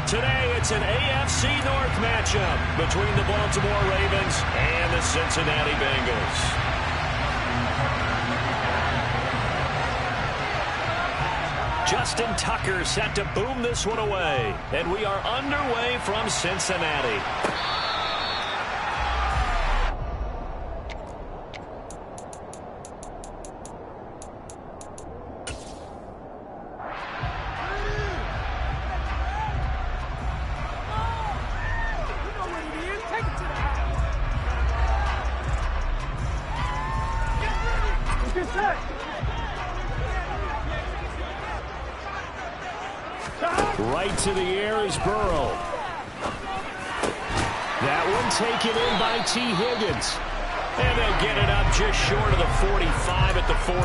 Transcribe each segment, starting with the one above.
Today, it's an AFC North matchup between the Baltimore Ravens and the Cincinnati Bengals. Justin Tucker set to boom this one away. And we are underway from Cincinnati. Right to the air is Burrow. That one taken in by T. Higgins. And they get it up just short of the 45 at the 44.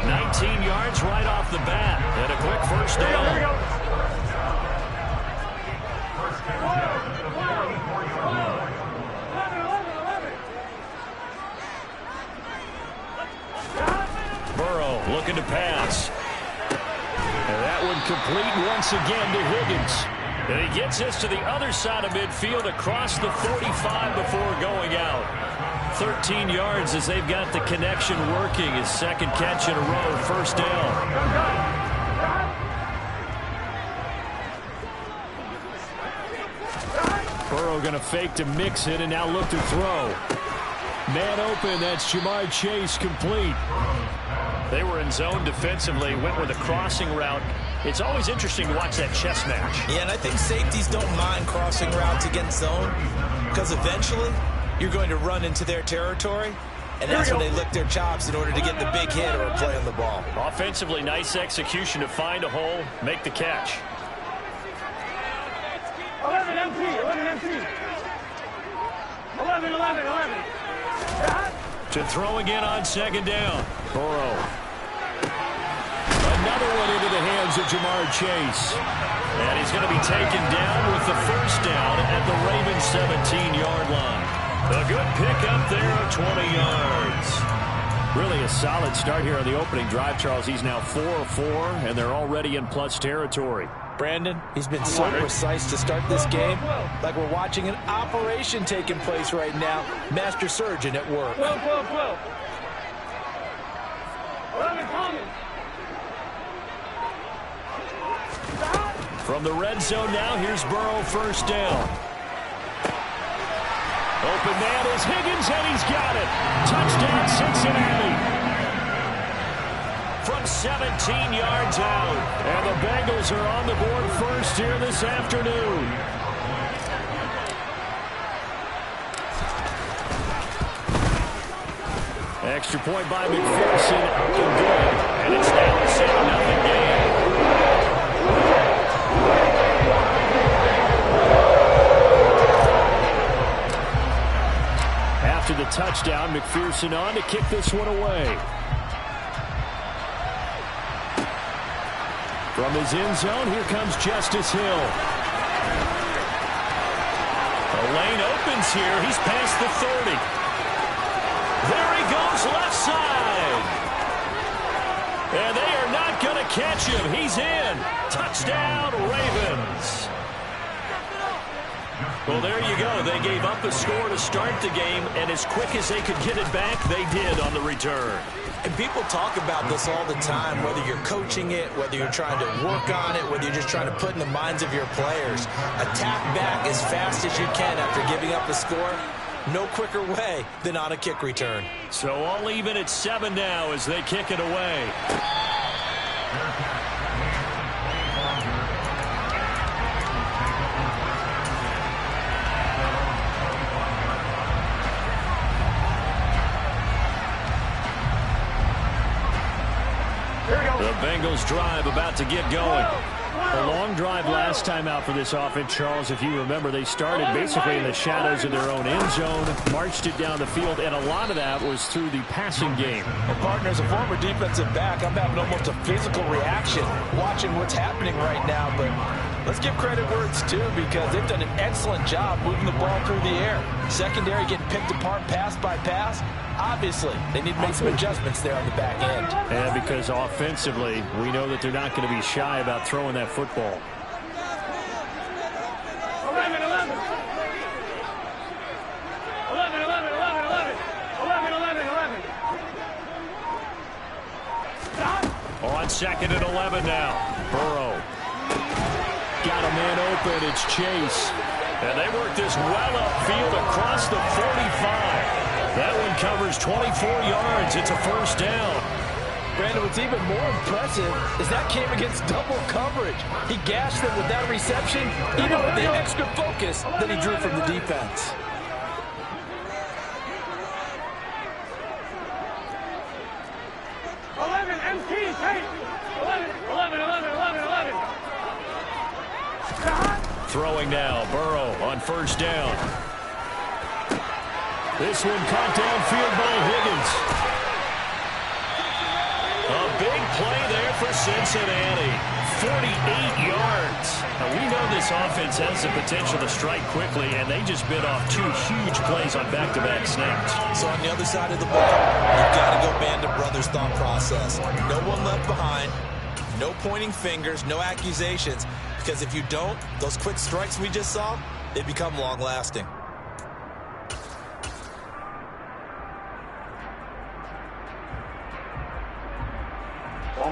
19 yards right off the bat. And a quick first down. Burrow looking to pass. And that one complete once again to Higgins. And he gets this to the other side of midfield across the 45 before going out. 13 yards as they've got the connection working. His second catch in a row, first down. Burrow going to fake to mix it and now look to throw. Man open, that's Jamar Chase, complete. They were in zone defensively, went with a crossing route. It's always interesting to watch that chess match. Yeah, and I think safeties don't mind crossing routes against zone because eventually you're going to run into their territory, and that's when they lick their chops in order to get the big hit or a play on the ball. Offensively, nice execution to find a hole, make the catch. 11 MT, 11 MT. 11. To throw again on second down. Burrow. Another one into the hands of Jamar Chase. And he's going to be taken down with the first down at the Ravens 17-yard line. A good pickup there of 20 yards. Really a solid start here on the opening drive, Charles. He's now 4 of 4, and they're already in plus territory. Brandon, he's been so precise to start this game, like we're watching an operation taking place right now. Master surgeon at work. 12. 11 coming. From the red zone now, here's Burrow, first down. Open man is Higgins, and he's got it. Touchdown, Cincinnati. From 17 yards out. And the Bengals are on the board first here this afternoon. Extra point by McPherson. And good. And it's now a 7-0 game. After the touchdown, McPherson on to kick this one away. From his end zone, here comes Justice Hill. The lane opens here. He's past the 30. There he goes, left side. And they are not going to catch him. He's in. Touchdown, Ravens. Well, there you go. They gave up a score to start the game, and as quick as they could get it back, they did on the return. And people talk about this all the time, whether you're coaching it, whether you're trying to work on it, whether you're just trying to put in the minds of your players. Attack back as fast as you can after giving up a score. No quicker way than on a kick return. So all even at 7 now as they kick it away. The Bengals drive about to get going. A long drive last time out for this offense, Charles. If you remember, they started basically in the shadows of their own end zone, marched it down the field, and a lot of that was through the passing game. Well, partner, as a former defensive back, I'm having almost a physical reaction watching what's happening right now. But let's give credit where it's due, because they've done an excellent job moving the ball through the air. Secondary getting picked apart pass by pass. Obviously, they need to make some adjustments there on the back end. And because offensively, we know that they're not going to be shy about throwing that football. On 2nd and 11 now. Burrow. Got a man open. It's Chase. And they work this well upfield across the 45. That one covers 24 yards. It's a first down. Brandon, what's even more impressive is that came against double coverage. He gashed them with that reception, even with the extra focus that he drew from the defense. Throwing now, Burrow on first down. This one caught downfield by Higgins. A big play there for Cincinnati. 48 yards. Now, we know this offense has the potential to strike quickly, and they just bit off 2 huge plays on back-to-back snaps. So on the other side of the ball, you've got to go Band of Brothers thought process. No one left behind. No pointing fingers, no accusations. Because if you don't, those quick strikes we just saw, they become long-lasting.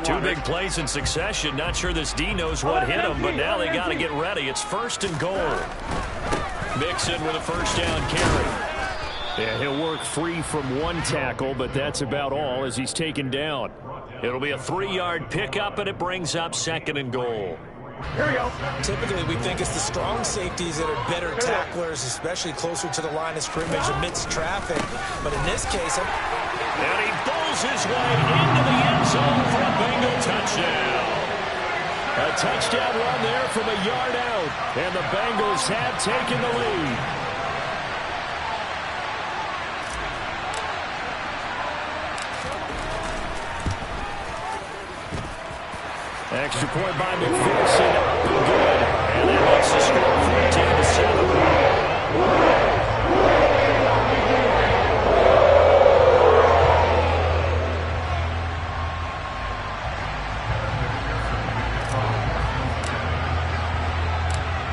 Two big plays in succession. Not sure this D knows what hit him, but now they got to get ready. It's 1st and goal. Mixon with a first down carry. Yeah, he'll work free from 1 tackle, but that's about all as he's taken down. It'll be a 3-yard pickup, and it brings up 2nd and goal. Here we go. Typically, we think it's the strong safeties that are better tacklers, especially closer to the line of scrimmage amidst traffic. But in this case, and he bowls his way into the end zone for a Bengal touchdown. A touchdown run there from a yard out, and the Bengals have taken the lead. Extra point by McPherson. Good. And that makes the score 14-7.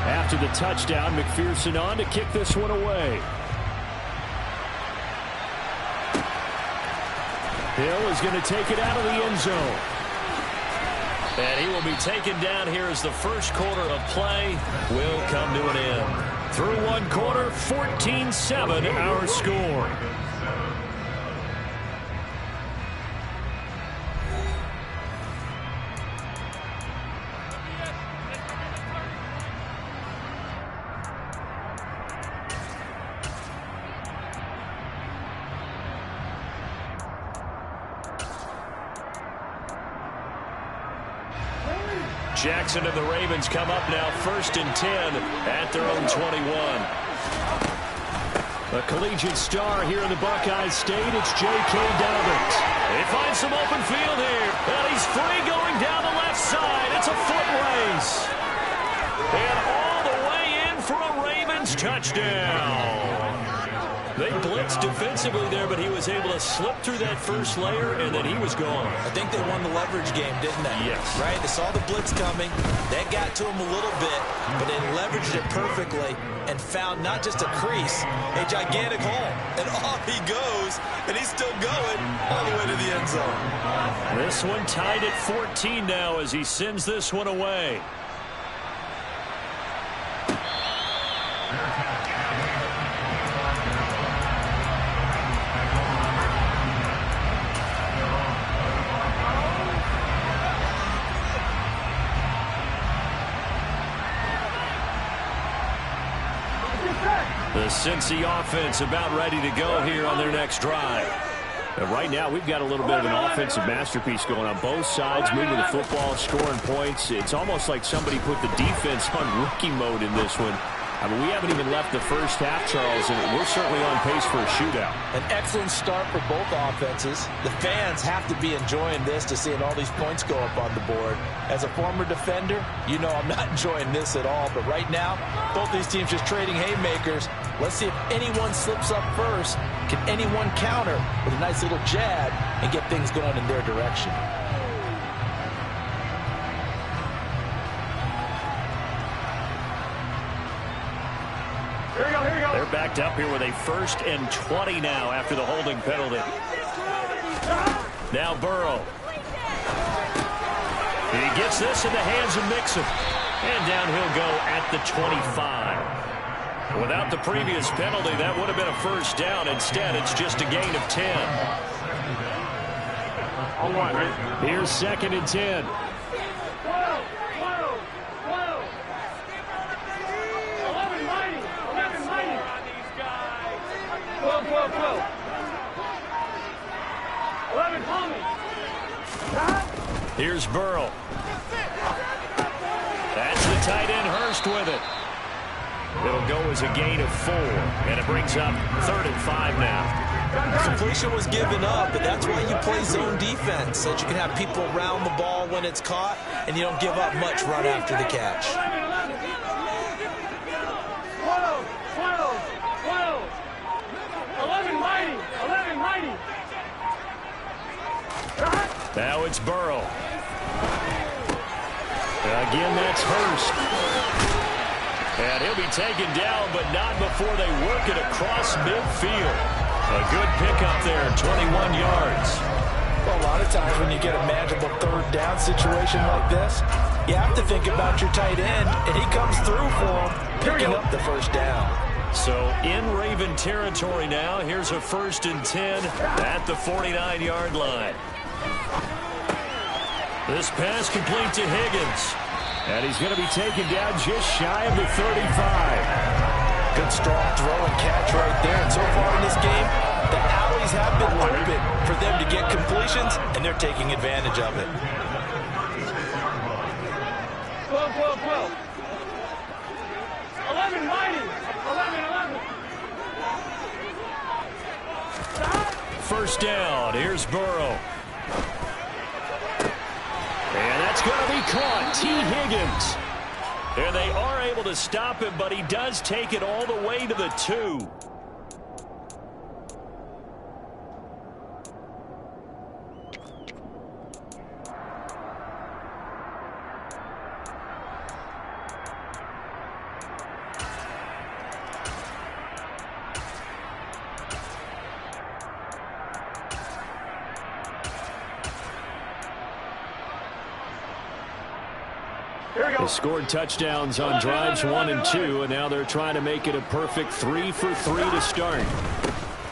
After the touchdown, McPherson on to kick this one away. Hill is going to take it out of the end zone. And he will be taken down here as the first quarter of play will come to an end. Through 1 quarter, 14-7 our score. Jackson and the Ravens come up now 1st and 10 at their own 21. A collegiate star here in the Buckeye State, it's J.K. Dobbins. He finds some open field here, and he's free going down the left side. It's a foot race. And all the way in for a Ravens touchdown. They blitzed defensively there, but he was able to slip through that first layer, and then he was gone. I think they won the leverage game, didn't they? Yes. Right? They saw the blitz coming. That got to him a little bit, but they leveraged it perfectly and found not just a crease, a gigantic hole. And off he goes, and he's still going all the way to the end zone. This one tied at 14 now as he sends this one away. The Cincy offense about ready to go here on their next drive. And right now, we've got a little bit of an offensive masterpiece going on both sides, moving the football, scoring points. It's almost like somebody put the defense on rookie mode in this one. I mean, we haven't even left the first half, Charles, and we're certainly on pace for a shootout. An excellent start for both offenses. The fans have to be enjoying this to seeing all these points go up on the board. As a former defender, you know I'm not enjoying this at all. But right now, both these teams just trading haymakers. Let's see if anyone slips up first. Can anyone counter with a nice little jab and get things going in their direction? They're backed up here with a 1st and 20 now after the holding penalty. Now Burrow. He gets this in the hands of Mixon. And down he'll go at the 25. Without the previous penalty, that would have been a first down. Instead, it's just a gain of 10. Here's 2nd and 10. 11, call me. Here's Burrow. That's the tight end Hurst with it. It'll go as a gain of 4, and it brings up 3rd and 5 now. Completion was given up, but that's why you play zone defense, so that you can have people around the ball when it's caught, and you don't give up much run after the catch. 11, mighty. 11, mighty. Now it's Burrow. Again, that's Hurst. And he'll be taken down, but not before they work it across midfield. A good pickup there, 21 yards. Well, a lot of times when you get a manageable 3rd down situation like this, you have to think about your tight end, and he comes through for him, picking up the first down. So in Raven territory now, here's a 1st and 10 at the 49-yard line. This pass complete to Higgins. And he's going to be taken down just shy of the 35. Good strong throw and catch right there. And so far in this game, the alleys have been open for them to get completions, and they're taking advantage of it. 12, 12, 12. 11, mighty. 11, 11. First down. Here's Burrow. And that's going to be caught. T. Higgins. And they are able to stop him, but he does take it all the way to the 2. They scored touchdowns on drives 1 and 2, and now they're trying to make it a perfect 3 for 3 to start.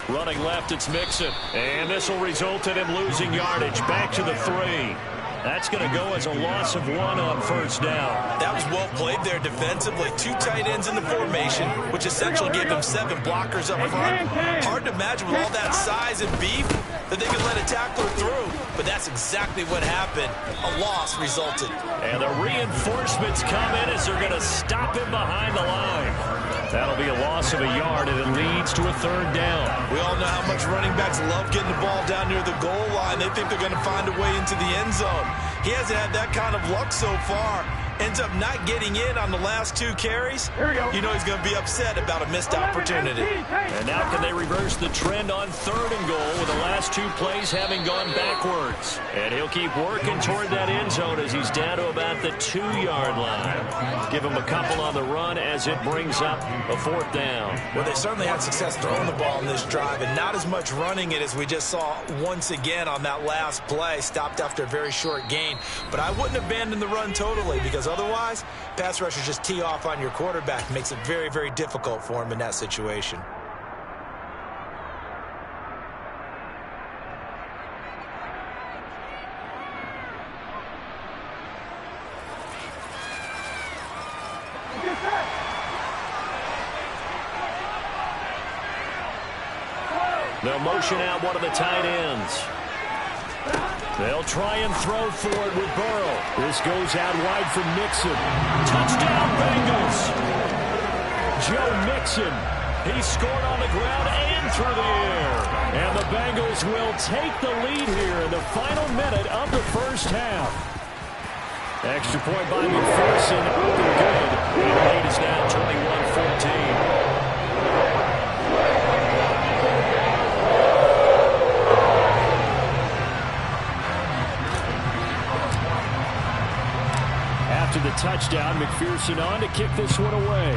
Running left, it's Mixon. And this will result in him losing yardage. Back to the 3. That's going to go as a loss of 1 on first down. That was well played there defensively. 2 tight ends in the formation, which essentially gave them 7 blockers up front. Hard to imagine with all that size and beef that they could let a tackler through. But that's exactly what happened. A loss resulted. And the reinforcements come in as they're going to stop him behind the line. That'll be a loss of a yard, and it leads to a 3rd down. We all know how much running backs love getting the ball down near the goal line. They think they're going to find a way into the end zone. He hasn't had that kind of luck so far. Ends up not getting in on the last 2 carries. You know he's going to be upset about a missed opportunity. And now can they reverse the trend on 3rd and goal with the last 2 plays having gone backwards? And he'll keep working toward that end zone as he's down to about the 2-yard line. Give him a couple on the run as it brings up a 4th down. Well, they certainly had success throwing the ball in this drive, and not as much running it as we just saw once again on that last play. Stopped after a very short gain. But I wouldn't abandon the run totally, because otherwise, pass rushers just tee off on your quarterback. Makes it very, very difficult for him in that situation. They'll motion out one of the tight ends. They'll try and throw for it with Burrow. This goes out wide for Mixon. Touchdown, Bengals. Joe Mixon. He scored on the ground and through the air. And the Bengals will take the lead here in the final minute of the first half. Extra point by McPherson. Up and good. And the lead is now 21-14. After the touchdown, McPherson on to kick this one away.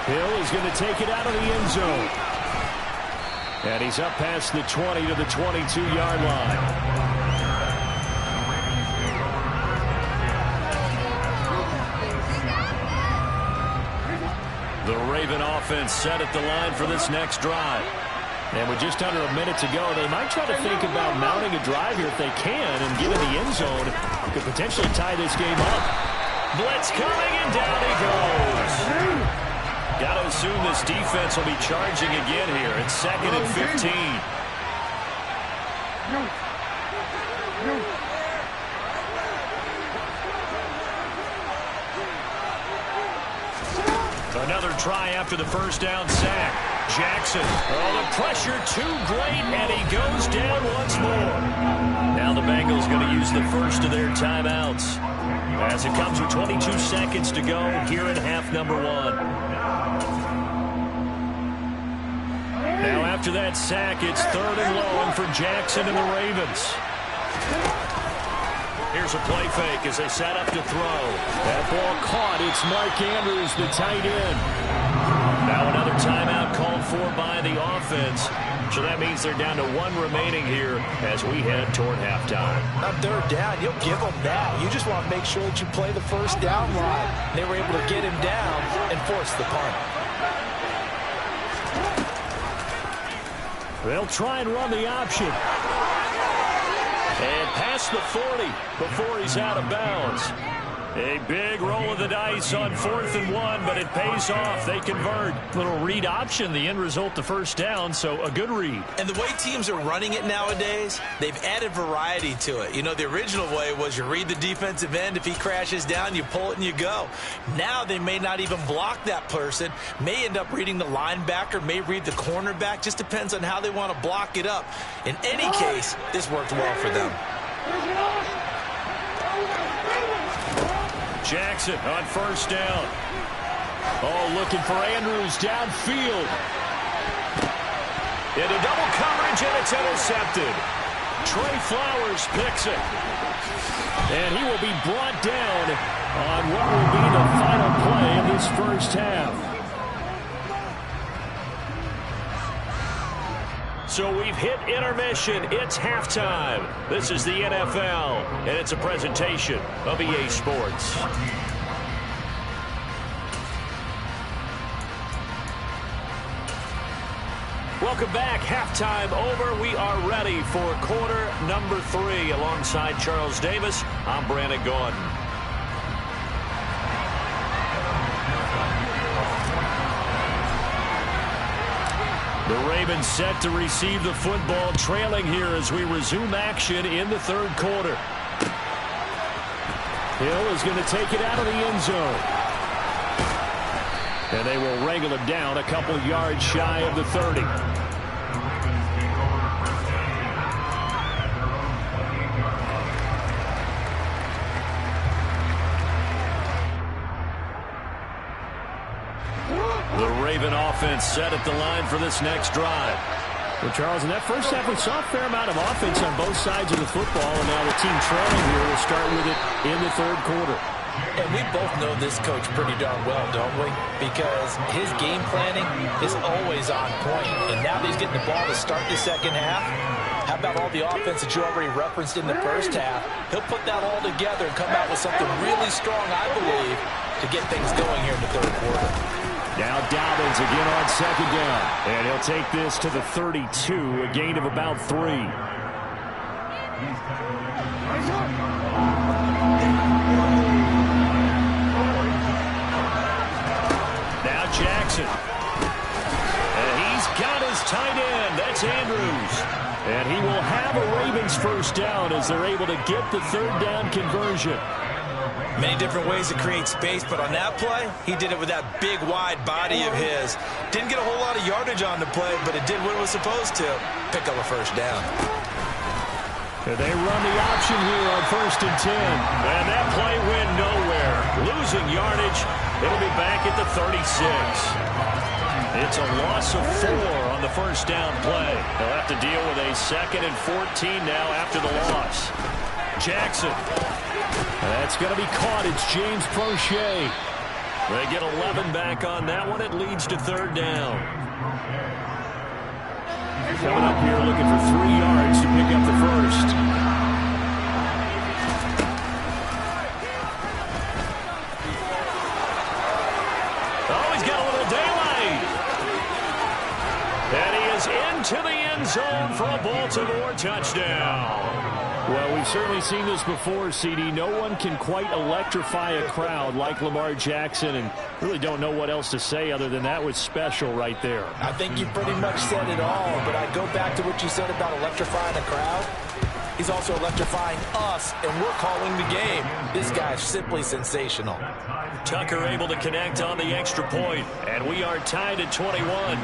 Hill is going to take it out of the end zone. And he's up past the 20 to the 22-yard line. The Raven offense set at the line for this next drive. And with just under a minute to go, they might try to think about mounting a drive here if they can and get in the end zone. Could potentially tie this game up. Blitz coming, and down he goes. Got to assume this defense will be charging again here. It's 2nd and 15. Another try after the first down sack. Jackson. Oh, the pressure too great, and he goes down once more. Now the Bengals going to use the first of their timeouts as it comes with 22 seconds to go here in half number 1. Now after that sack, it's 3rd and long for Jackson and the Ravens. Here's a play fake as they set up to throw. That ball caught. It's Mark Andrews, the tight end. Now another timeout called for by the offense. So that means they're down to 1 remaining here as we head toward halftime. On 3rd down, you'll give them that. You just want to make sure that you play the first down line. They were able to get him down and force the punt. They'll try and run the option. And past the 40 before he's out of bounds. A big roll of the dice on 4th and 1, but it pays off. They convert. Little read option, the end result, the first down, so a good read. And the way teams are running it nowadays, they've added variety to it. You know, the original way was you read the defensive end. If he crashes down, you pull it and you go. Now they may not even block that person, may end up reading the linebacker, may read the cornerback. Just depends on how they want to block it up. In any case, this worked well for them. Jackson on first down. Oh, looking for Andrews downfield. Into double coverage, and it's intercepted. Trey Flowers picks it. And he will be brought down on what will be the final play of this first half. So we've hit intermission. It's halftime. This is the NFL, and it's a presentation of EA Sports. Welcome back. Halftime over. We are ready for quarter number 3. Alongside Charles Davis, I'm Brandon Gordon. The Ravens set to receive the football, trailing here as we resume action in the 3rd quarter. Hill is going to take it out of the end zone. And they will wrangle him down a couple yards shy of the 30. The Raven offense set at the line for this next drive. Well, Charles, in that first half, we saw a fair amount of offense on both sides of the football, and now the team trailing here will start with it in the 3rd quarter. And we both know this coach pretty darn well, don't we? Because his game planning is always on point. And now that he's getting the ball to start the second half, how about all the offense that you already referenced in the first half? He'll put that all together and come out with something really strong, I believe, to get things going here in the 3rd quarter. Now Dobbins again on 2nd down. And he'll take this to the 32, a gain of about 3. Now Jackson. And he's got his tight end. That's Andrews. And he will have a Ravens first down as they're able to get the 3rd down conversion. Many different ways to create space, but on that play, he did it with that big, wide body of his. Didn't get a whole lot of yardage on the play, but it did what it was supposed to. Pick up a first down. And they run the option here on 1st and 10. And that play went nowhere. Losing yardage. It'll be back at the 36. It's a loss of 4 on the first down play. They'll have to deal with a 2nd and 14 now after the loss. Jackson. That's going to be caught. It's James Prochet. They get 11 back on that one. It leads to 3rd down. Coming up here looking for 3 yards to pick up the first. Oh, he's got a little daylight. And he is into the end zone for a Baltimore touchdown. Well, we've certainly seen this before, CD. No one can quite electrify a crowd like Lamar Jackson, and really don't know what else to say other than that was special right there. I think you pretty much said it all, but I go back to what you said about electrifying a crowd. He's also electrifying us, and we're calling the game. This guy's simply sensational. Tucker able to connect on the extra point, and we are tied at 21.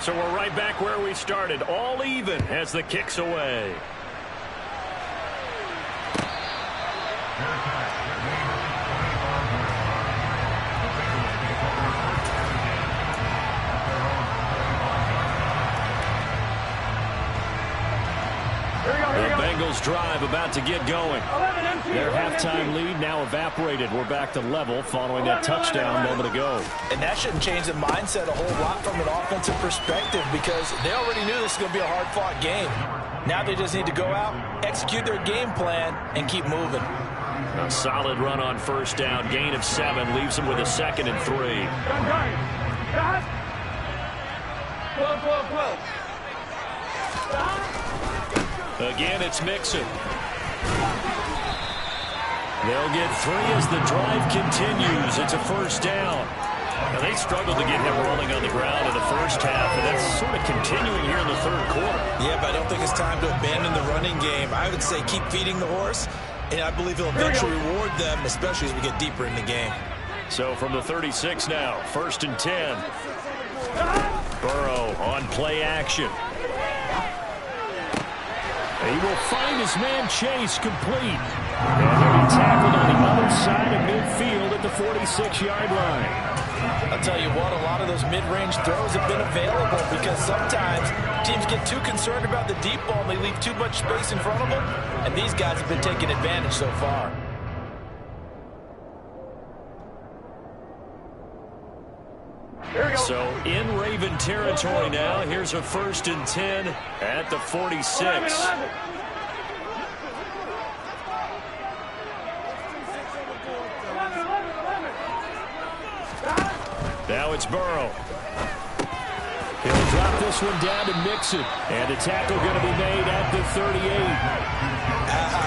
So we're right back where we started, all even as the kick's away. The Bengals drive about to get going. Their halftime lead now evaporated. We're back to level following that touchdown a moment ago. And that shouldn't change the mindset a whole lot from an offensive perspective because they already knew this was going to be a hard-fought game. Now they just need to go out, execute their game plan, and keep moving. A solid run on first down. Gain of 7 leaves them with a 2nd and 3. 12. Again, it's Mixon. They'll get 3 as the drive continues. It's a first down. Now, they struggled to get him rolling on the ground in the first half, and that's sort of continuing here in the third quarter. Yeah, but I don't think it's time to abandon the running game. I would say keep feeding the horse, and I believe he'll eventually reward them, especially as we get deeper in the game. So from the 36 now, 1st and 10. Burrow on play action. He will find his man Chase complete. And he'll be tackled on the other side of midfield at the 46-yard line. I'll tell you what, a lot of those mid-range throws have been available because sometimes teams get too concerned about the deep ball and they leave too much space in front of them. And these guys have been taking advantage so far. So in Raven territory now. Here's a 1st and 10 at the 46. Now it's Burrow. He'll drop this one down to Mixon. And a tackle going to be made at the 38.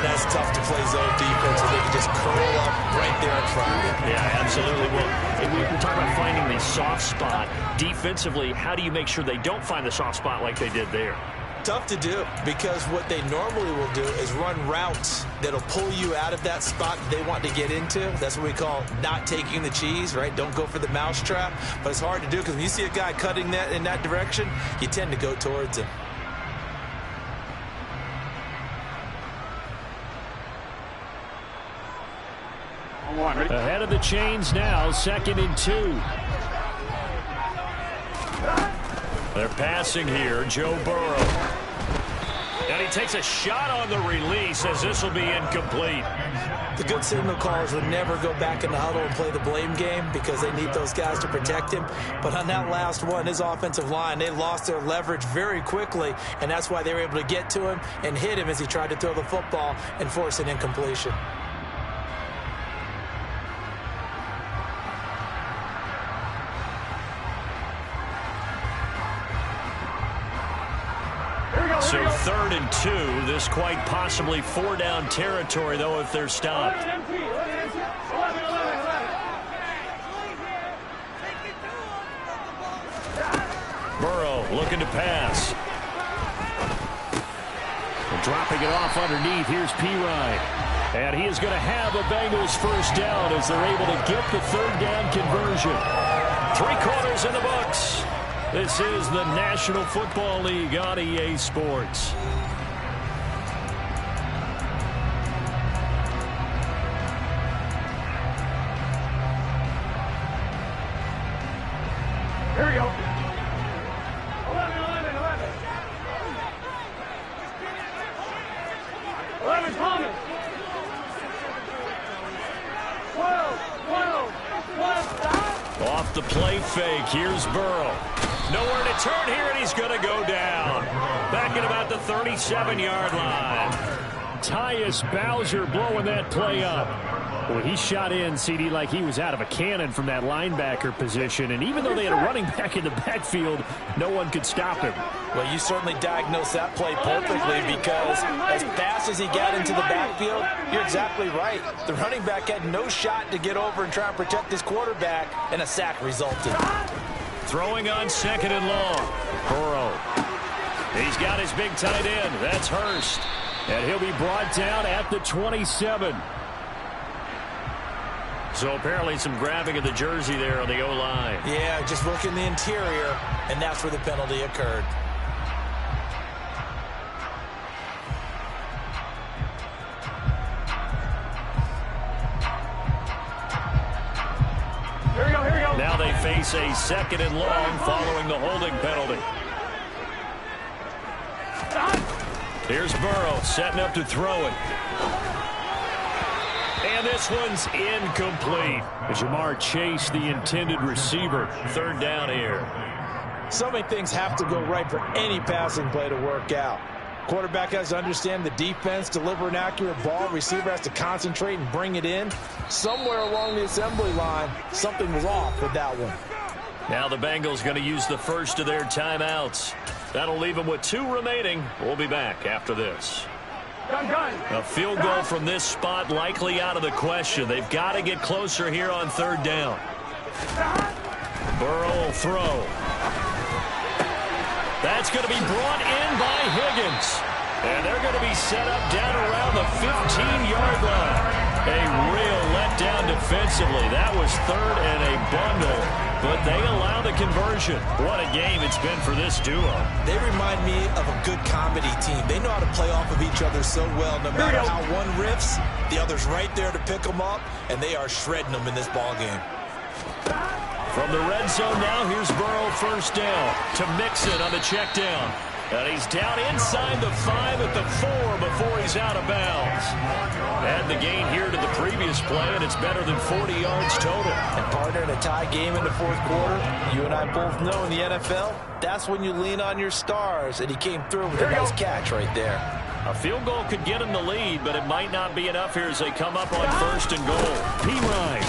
That's tough to play zone defense, and they can just curl up right there in front of you. Yeah, absolutely. Well, we're talking about finding the soft spot. Defensively, how do you make sure they don't find the soft spot like they did there? Tough to do because what they normally will do is run routes that'll pull you out of that spot they want to get into. That's what we call not taking the cheese, right? Don't go for the mousetrap. But it's hard to do because when you see a guy cutting that in that direction, you tend to go towards him. Ahead of the chains now, 2nd and 2. They're passing here, Joe Burrow. And he takes a shot on the release as this will be incomplete. The good signal callers would never go back in the huddle and play the blame game because they need those guys to protect him. But on that last one, his offensive line, they lost their leverage very quickly, and that's why they were able to get to him and hit him as he tried to throw the football and force an incompletion. So 3rd and 2. This quite possibly 4-down territory, though, if they're stopped. Burrow looking to pass. And dropping it off underneath. Here's P-Ryan. And he is going to have a Bengals first down as they're able to get the 3rd down conversion. 3 quarters in the books. This is the National Football League on EA Sports. Here we go. 11 Thomas. 12. Off off the play fake. Here's Burrow. Nowhere to turn here, and he's going to go down. Back at about the 37-yard line. Tyus Bowser blowing that play up. Well, he shot in, CD, like he was out of a cannon from that linebacker position. And even though they had a running back in the backfield, no one could stop him. Well, you certainly diagnosed that play perfectly because as fast as he got into the backfield, you're exactly right. The running back had no shot to get over and try and protect his quarterback, and a sack resulted. Throwing on 2nd and long. Burrow. He's got his big tight end. That's Hurst. And he'll be brought down at the 27. So apparently some grabbing of the jersey there on the O-line. Yeah, just look in the interior, and that's where the penalty occurred. Here we go, here we go. Now they face a 2nd and long following the holding penalty. Here's Burrow setting up to throw it. And this one's incomplete. Jamar Chase, the intended receiver. 3rd down here. So many things have to go right for any passing play to work out. Quarterback has to understand the defense, deliver an accurate ball. Receiver has to concentrate and bring it in. Somewhere along the assembly line, something was off with that one. Now the Bengals going to use the first of their timeouts. That'll leave them with 2 remaining. We'll be back after this. A field goal from this spot likely out of the question. They've got to get closer here on 3rd down. Burrow will throw. That's going to be brought in by Higgins. And they're going to be set up down around the 15-yard line. A real letdown defensively. That was 3rd and a bundle, but they allow the conversion. What a game it's been for this duo. They remind me of a good comedy team. They know how to play off of each other so well. No matter how one riffs, the other's right there to pick them up, and they are shredding them in this ball game. From the red zone now, here's Burrow 1st down to Mixon on the check down. And he's down inside the 5 at the 4 before he's out of bounds. Add the gain here to the previous play, and it's better than 40 yards total. And partner, in a tie game in the 4th quarter, you and I both know in the NFL, that's when you lean on your stars, and he came through with a nice catch right there. A field goal could get him the lead, but it might not be enough here as they come up on 1st and goal. P-Ryan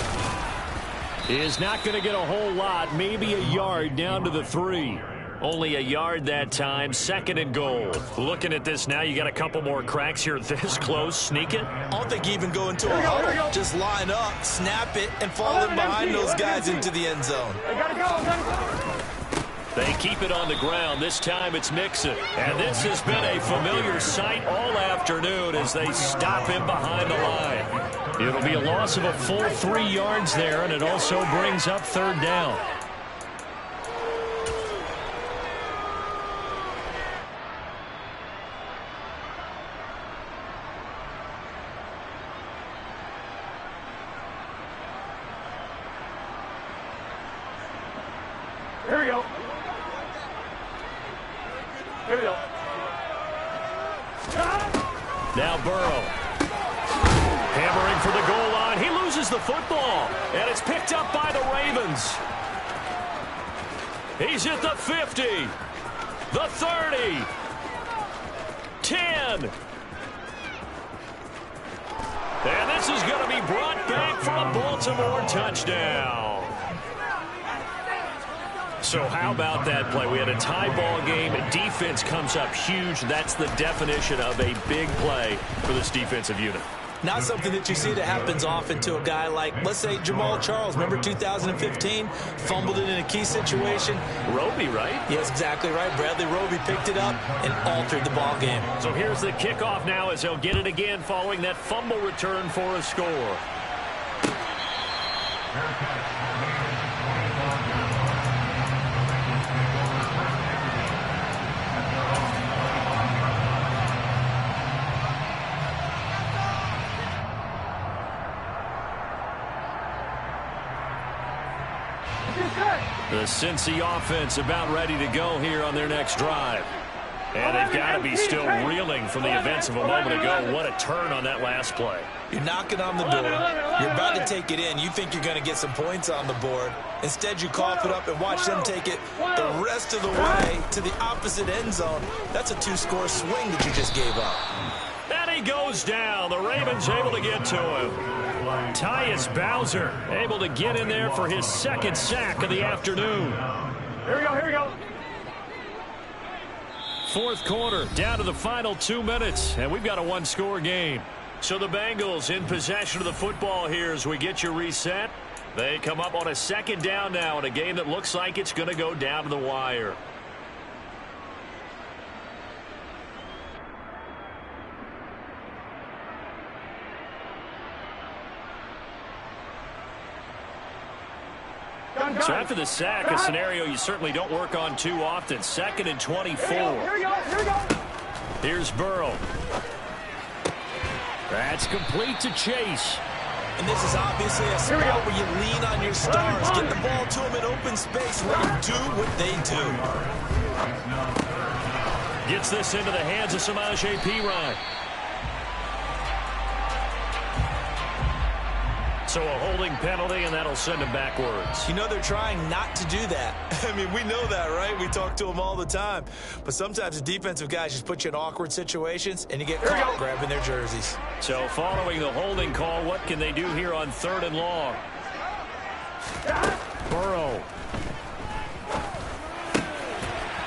is not going to get a whole lot, maybe a yard down to the 3. Only a yard that time. 2nd and goal. Looking at this now, you got a couple more cracks here this close. Sneak it. I don't think even go into a huddle. Just line up, snap it, and fall in behind those guys into the end zone. They keep it on the ground. This time it's Mixon. And this has been a familiar sight all afternoon as they stop him behind the line. It'll be a loss of a full 3 yards there, and it also brings up 3rd down. Here we go. Here we go. Now Burrow. Hammering for the goal line. He loses the football. And it's picked up by the Ravens. He's at the 50. The 30. 10. And this is going to be brought back for a Baltimore touchdown. So how about that play? We had a tie ball game. Defense comes up huge. That's the definition of a big play for this defensive unit. Not something that you see that happens often to a guy like, let's say, Jamal Charles. Remember 2015? Fumbled it in a key situation. Roby, right? Yes, exactly right. Bradley Roby picked it up and altered the ball game. So here's the kickoff now as he'll get it again following that fumble return for a score. The Cincy offense about ready to go here on their next drive. And they've got to be still reeling from the events of a moment ago. What a turn on that last play. You're knocking on the door. You're about to take it in. You think you're going to get some points on the board. Instead, you cough it up and watch them take it the rest of the way to the opposite end zone. That's a 2-score swing that you just gave up. And he goes down. The Ravens able to get to him. Tyus Bowser able to get in there for his second sack of the afternoon. Here we go, here we go. Fourth quarter, down to the final 2 minutes, and we've got a one-score game. So the Bengals in possession of the football here as we get you reset. They come up on a second down now in a game that looks like it's going to go down to the wire. So after the sack, a scenario you certainly don't work on too often. 2nd and 24. Here we go, here we go. Here's Burrow. That's complete to Chase. And this is obviously a spot where you lean on your stars. Get the ball to them in open space. Let them do what they do. Gets this into the hands of Samaje Perine. So a holding penalty, and that'll send him backwards. You know they're trying not to do that. I mean, we know that, right? We talk to them all the time. But sometimes the defensive guys just put you in awkward situations, and you get caught grabbing their jerseys. So following the holding call, what can they do here on 3rd and long? Burrow.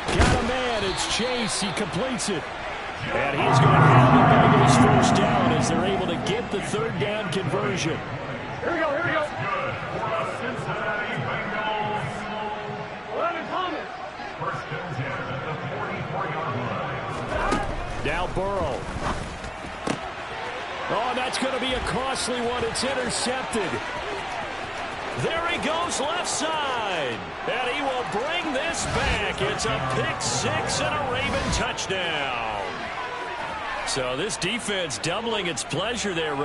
Got a man. It's Chase. He completes it. And he's going to have the Bengals first down as they're able to get the 3rd down conversion. Here we go, here we go. Cincinnati Bengals. 11 Thomas. First and 10 at the 44-yard line. Now Burrow. Oh, that's going to be a costly one. It's intercepted. There he goes left side. And he will bring this back. It's a pick 6 and a Raven touchdown. So this defense doubling its pleasure there.